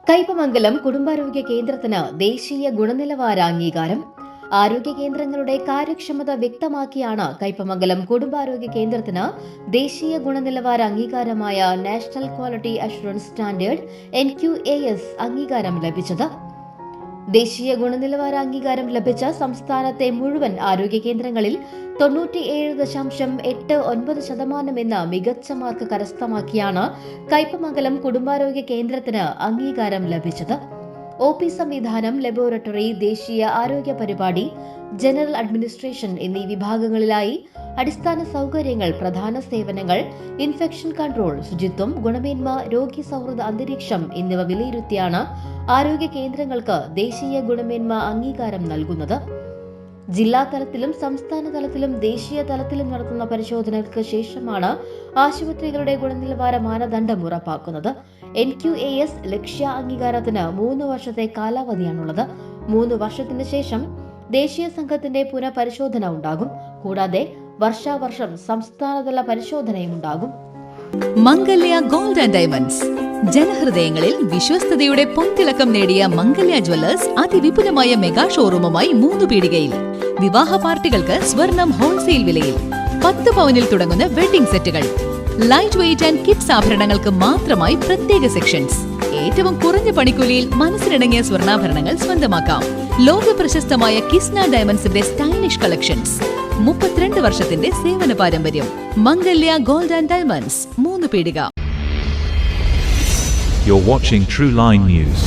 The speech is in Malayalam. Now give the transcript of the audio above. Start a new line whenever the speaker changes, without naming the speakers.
കയ്പമംഗലം കുടുംബാരോഗ്യ കേന്ദ്രത്തിന് ദേശീയ ഗുണനിലവാര അംഗീകാരം. ആരോഗ്യ കേന്ദ്രങ്ങളുടെ കാര്യക്ഷമത വ്യക്തമാക്കിയാണ് കയ്പമംഗലം കുടുംബാരോഗ്യ കേന്ദ്രത്തിന് ദേശീയ ഗുണനിലവാര അംഗീകാരമായ national quality assurance standard (NQAS) അംഗീകാരം ലഭിച്ചത്. ദേശീയ ഗുണനിലവാര അംഗീകാരം ലഭിച്ച സംസ്ഥാനത്തെ മുഴുവൻ ആരോഗ്യ കേന്ദ്രങ്ങളിൽ 97.89% എന്ന മികച്ച മാർക്ക് കരസ്ഥമാക്കിയാണ് കയ്പമംഗലം കുടുംബാരോഗ്യ കേന്ദ്രത്തിന് അംഗീകാരം ലഭിച്ചത്. OP സംവിധാനം, ലബോറട്ടറി, ദേശീയ ആരോഗ്യ പരിപാടി, ജനറൽ അഡ്മിനിസ്ട്രേഷൻ എന്നീ വിഭാഗങ്ങളിലായി അടിസ്ഥാന സൗകര്യങ്ങൾ, പ്രധാന സേവനങ്ങൾ, ഇൻഫെക്ഷൻ കൺട്രോൾ, ശുചിത്വം, ഗുണമേന്മ, രോഗി സൗഹൃദ അന്തരീക്ഷം എന്നിവ വിലയിരുത്തിയാണ് ആരോഗ്യ കേന്ദ്രങ്ങൾക്ക് ദേശീയ ഗുണമേന്മ അംഗീകാരം നൽകുന്നത്. ജില്ലാ തലത്തിലും സംസ്ഥാന തലത്തിലും ദേശീയ തലത്തിലും നടത്തുന്ന പരിശോധനകൾക്ക് ശേഷമാണ് ആശുപത്രികളുടെ ഗുണനിലവാര മാനദണ്ഡം ഉറപ്പാക്കുന്നത്. NQAS ലക്ഷ്യ അംഗീകാരത്തിന് 3 വർഷത്തെ കാലാവധിയാണുള്ളത്. 3 വർഷത്തിന് ശേഷം ദേശീയ സംഘത്തിന്റെ പുനഃപരിശോധന ഉണ്ടാകും. കൂടാതെ വർഷാവർഷം സംസ്ഥാനതല പരിശോധനയും ഉണ്ടാകും.
മംഗല്യ ഗോൾഡ് ആൻഡ് ഡയമണ്ട്സ്. ജനഹൃദയങ്ങളിൽ വിശ്വസ്തയുടെ പൊൻതിളക്കം നേടിയ മംഗല്യ ജ്വല്ലേഴ്സ് അതിവിപുലമായ മെഗാ ഷോറൂമുമായി 3 പീടികയിൽ. വിവാഹ പാർട്ടികൾക്ക് സ്വർണം ഹോൾസെയിൽ വിലയിൽ. 10 പവനിൽ തുടങ്ങുന്ന വെഡിംഗ് സെറ്റുകൾ, ലൈറ്റ് വെയ്റ്റ് ആൻഡ് കിഡ്സ് ആഭരണങ്ങൾക്ക് മാത്രമായി പ്രത്യേക സെക്ഷൻസ്. ഏറ്റവും കുറഞ്ഞ പണിക്കൂലിയിൽ മനസ്സിനിണങ്ങിയ സ്വർണ്ണാഭരണങ്ങൾ സ്വന്തമാക്കാം. ലോക പ്രശസ്തമായ കിസ്ന ഡയമണ്ട്സിന്റെ സ്റ്റൈലിഷ് കളക്ഷൻസ്. 32 വർഷത്തിന്റെ സേവന പാരമ്പര്യം. മംഗല്യ ഗോൾഡ് ആൻഡ് ഡയമണ്ട്സ്, 3 പീടിക.
You're watching True Line News.